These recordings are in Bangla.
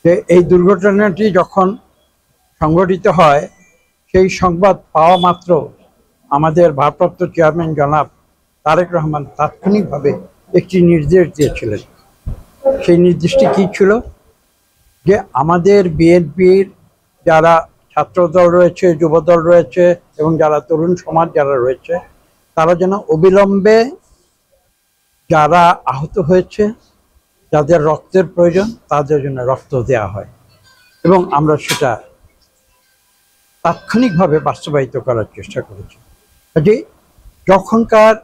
যে এই দুর্ঘটনাটি যখন সংঘটিত হয় সেই সংবাদ পাওয়া মাত্র আমাদের ভারপ্রাপ্ত চেয়ারম্যান জনাব তারেক রহমান তাৎক্ষণিকভাবে একটি নির্দেশ দিয়েছিলেন। সেই নির্দেশটি কী ছিল? যে আমাদের বিএনপির যারা ছাত্রদল রয়েছে, যুবদল রয়েছে এবং যারা তরুণ সমাজ যারা রয়েছে, তারা যেন অবিলম্বে যারা আহত হয়েছে, যাদের রক্তের প্রয়োজন, তাদের জন্য রক্ত দেওয়া হয় এবং আমরা সেটা তাৎক্ষণিকভাবে বাস্তবায়িত করার চেষ্টা করেছি। যে যখনকার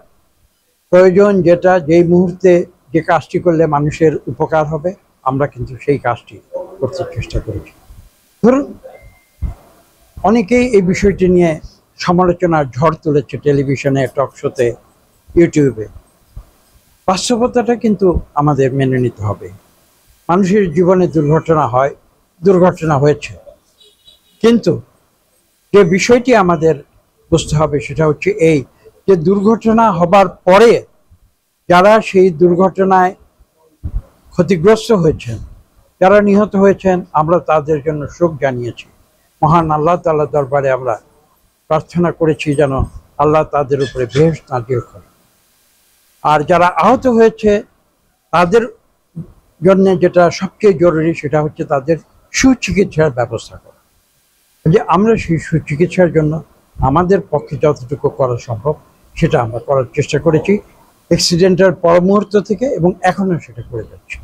প্রয়োজন, যেটা যেই মুহূর্তে যে কাজটি করলে মানুষের উপকার হবে, আমরা কিন্তু সেই কাজটি করতে চেষ্টা করেছি। ধরুন, অনেকেই এই বিষয়টি নিয়ে সমালোচনার ঝড় তুলেছে টেলিভিশনে, টক শোতে, ইউটিউবে। বাস্তবতাটা কিন্তু আমাদের মেনে নিতে হবে। মানুষের জীবনে দুর্ঘটনা হয়, দুর্ঘটনা হয়েছে, কিন্তু যে বিষয়টি আমাদের বুঝতে হবে সেটা হচ্ছে এই, যে দুর্ঘটনা হবার পরে যারা সেই দুর্ঘটনায় ক্ষতিগ্রস্ত হয়েছেন, যারা নিহত হয়েছেন, আমরা তাদের জন্য শোক জানিয়েছি। মহান আল্লাহ তাআলার দরবারে আমরা প্রার্থনা করেছি যেন আল্লাহ তাদের উপরে বেহেশত নাজিল করেন। আর যারা আহত হয়েছে তাদের জন্য যেটা সবচেয়ে জরুরি সেটা হচ্ছে তাদের সুচিকিৎসার ব্যবস্থা করা। যে আমরা সেই সুচিকিৎসার জন্য আমাদের পক্ষে যতটুকু করা সম্ভব সেটা আমরা করার চেষ্টা করেছি অ্যাক্সিডেন্টের পর মুহূর্ত থেকে, এবং এখনো সেটা করে যাচ্ছি।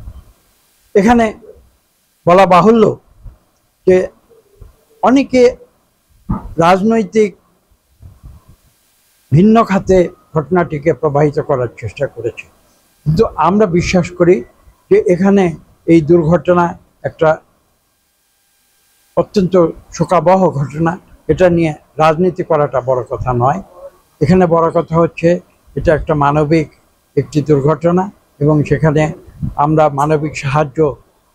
এখানে বলা বাহুল্য যে অনেকে রাজনৈতিক ভিন্ন খাতে ঘটনাটিকে প্রবাহিত করার চেষ্টা করেছে, কিন্তু আমরা বিশ্বাস করি যে এখানে এই দুর্ঘটনা একটা অত্যন্ত শোকাবহ ঘটনা। এটা নিয়ে রাজনীতি করাটা বড় কথা নয়। এখানে বড় কথা হচ্ছে এটা একটা মানবিক একটি দুর্ঘটনা, এবং সেখানে আমরা মানবিক সাহায্য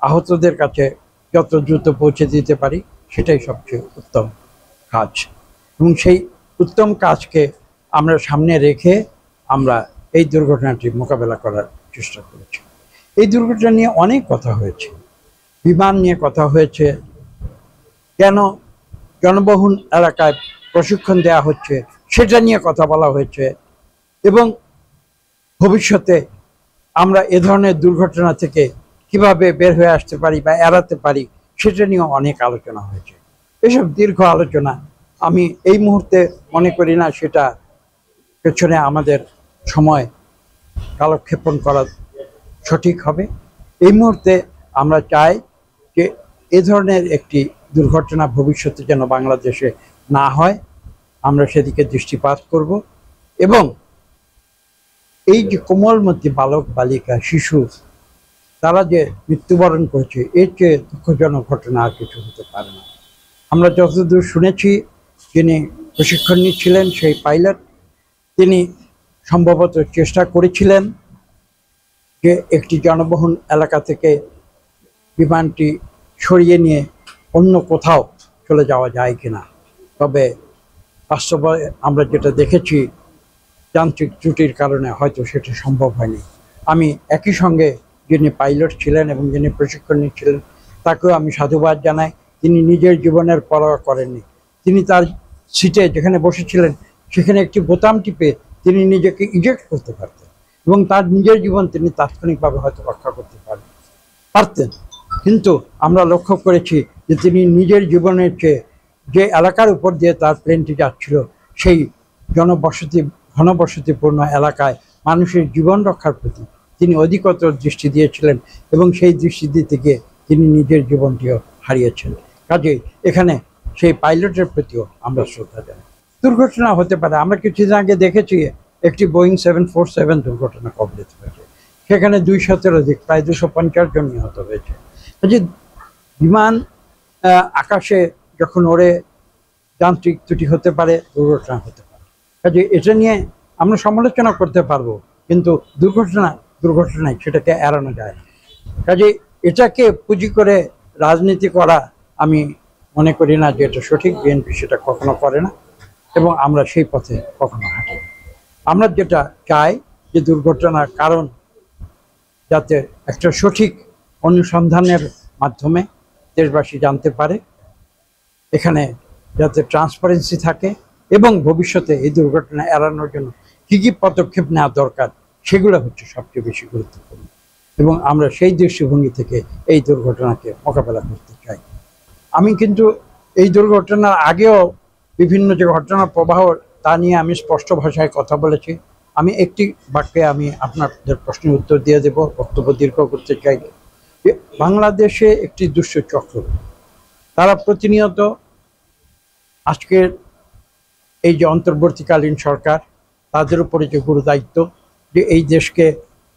আহতদের কাছে যত দ্রুত পৌঁছে দিতে পারি সেটাই সবচেয়ে উত্তম কাজ, এবং সেই উত্তম কাজকে আমরা সামনে রেখে আমরা এই দুর্ঘটনাটি মোকাবেলা করার চেষ্টা করেছি। এই দুর্ঘটনা নিয়ে অনেক কথা হয়েছে, বিমান নিয়ে কথা হয়েছে, কেন জনবহুল এলাকায় প্রশিক্ষণ দেওয়া হচ্ছে সেটা নিয়ে কথা বলা হয়েছে, এবং ভবিষ্যতে আমরা এ ধরনের দুর্ঘটনা থেকে কিভাবে বের হয়ে আসতে পারি বা এড়াতে পারি সেটা নিয়েও অনেক আলোচনা হয়েছে। এসব দীর্ঘ আলোচনা আমি এই মুহূর্তে মনে করি না সেটা পেছনে আমাদের সময় কালক্ষেপণ করা সঠিক হবে। এই মুহূর্তে আমরা চাই যে এ ধরনের একটি দুর্ঘটনা ভবিষ্যতে যেন বাংলাদেশে না হয়, আমরা সেদিকে দৃষ্টিপাত করব, এবং এই যে কোমলমতি বালক বালিকা শিশু তারা যে মৃত্যুবরণ করেছে, এর চেয়ে দুঃখজনক ঘটনা আর কিছু হতে পারে না। আমরা যতদূর শুনেছি যিনি প্রশিক্ষণ নিচ্ছিলেন সেই পাইলট, তিনি সম্ভবত চেষ্টা করেছিলেন যে একটি জনবহুল এলাকা থেকে বিমানটি সরিয়ে নিয়ে অন্য কোথাও চলে যাওয়া যায় কিনা। তবে বাস্তবে আমরা যেটা দেখেছি যান্ত্রিক ত্রুটির কারণে হয়তো সেটা সম্ভব হয়নি। আমি একই সঙ্গে যিনি পাইলট ছিলেন এবং যিনি প্রশিক্ষণ নিচ্ছিলেন তাকেও আমি সাধুবাদ জানাই। তিনি নিজের জীবনের পরোয়া করেননি। তিনি তার সিটে যেখানে বসেছিলেন সেখানে একটি বোতাম টিপে তিনি নিজেকে ইজেক্ট করতে পারতেন এবং তার নিজের জীবন তিনি তাৎক্ষণিকভাবে হয়তো রক্ষা করতে পারতেন, কিন্তু আমরা লক্ষ্য করেছি যে তিনি নিজের জীবনের চেয়ে যে এলাকার উপর দিয়ে তার প্লেনটি যাচ্ছিল সেই ঘনবসতিপূর্ণ এলাকায় মানুষের জীবন রক্ষার প্রতি তিনি অধিকতর দৃষ্টি দিয়েছিলেন, এবং সেই দৃষ্টি দিতে গিয়ে তিনি নিজের জীবনটিও হারিয়েছেন। কাজেই এখানে সেই পাইলটের প্রতিও আমরা শ্রদ্ধা জানাই। দুর্ঘটনা হতে পারে। আমরা কিছুদিন আগে দেখেছি একটি বোয়িং 747 দুর্ঘটনা কবলিত হয়েছে, সেখানে 200-এর অধিক, প্রায় 250 জন নিহত হয়েছে। যে বিমান আকাশে যখন ওড়ে যান্ত্রিক ত্রুটি হতে পারে, দুর্ঘটনা হতে পারে। কাজে এটা নিয়ে আমরা সমালোচনা করতে পারবো, কিন্তু দুর্ঘটনায় সেটাকে এড়ানো যায় না। কাজে এটাকে পুঁজি করে রাজনীতি করা আমি মনে করি না যে এটা সঠিক। বিএনপি সেটা কখনো করে না এবং আমরা সেই পথে কখনো হাঁটি না। আমরা যেটা চাই যে দুর্ঘটনার কারণ যাতে একটা সঠিক অনুসন্ধানের মাধ্যমে দেশবাসী জানতে পারে, এখানে যাতে ট্রান্সপারেন্সি থাকে এবং ভবিষ্যতে এই দুর্ঘটনা এড়ানোর জন্য কী কী পদক্ষেপ নেওয়া দরকার সেগুলো হচ্ছে সবচেয়ে বেশি গুরুত্বপূর্ণ। এবং আমরা সেই দৃষ্টিভঙ্গি থেকে এই দুর্ঘটনাকে মোকাবেলা করতে চাই। আমি কিন্তু এই দুর্ঘটনার আগেও বিভিন্ন যে ঘটনার প্রবাহ তা নিয়ে আমি স্পষ্ট ভাষায় কথা বলেছি। আমি একটি বাক্যে আমি আপনাদের প্রশ্নের উত্তর দিয়ে দেব, বক্তব্য দীর্ঘ করতে চাই। যে বাংলাদেশে একটি দুষ্ট চক্র, তারা প্রতিনিয়ত আজকের এই যে অন্তর্বর্তীকালীন সরকার, তাদের উপরে যে গুরু দায়িত্ব যে এই দেশকে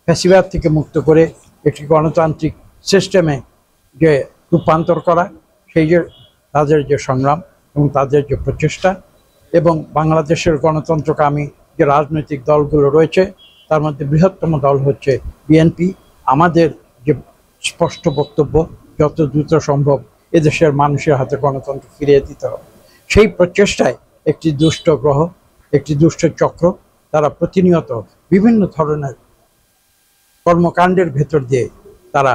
ফ্যাসিবাদ থেকে মুক্ত করে একটি গণতান্ত্রিক সিস্টেমে যে রূপান্তর করা, সেই যে তাদের যে সংগ্রাম এবং তাদের যে প্রচেষ্টা, এবং বাংলাদেশের গণতন্ত্রকামী যে রাজনৈতিক দলগুলো রয়েছে তার মধ্যে বৃহত্তম দল হচ্ছে বিএনপি। আমাদের যে স্পষ্ট বক্তব্য, যত দ্রুত সম্ভব এদেশের মানুষের হাতে গণতন্ত্র ফিরিয়ে দিতে হবে। সেই প্রচেষ্টায় একটি দুষ্ট গ্রহ, একটি দুষ্ট চক্র, তারা প্রতিনিয়ত বিভিন্ন ধরনের কর্মকাণ্ডের ভেতর দিয়ে তারা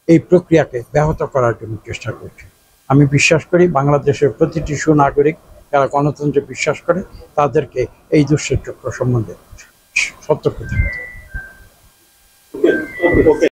এই প্রক্রিয়াকে ব্যাহত করার জন্য চেষ্টা করছে। আমি বিশ্বাস করি বাংলাদেশের প্রতিটি সুনাগরিক যারা গণতন্ত্রে বিশ্বাস করে তাদেরকে এই দুষ্ট চক্র সম্বন্ধে সতর্ক থাকতে হবে।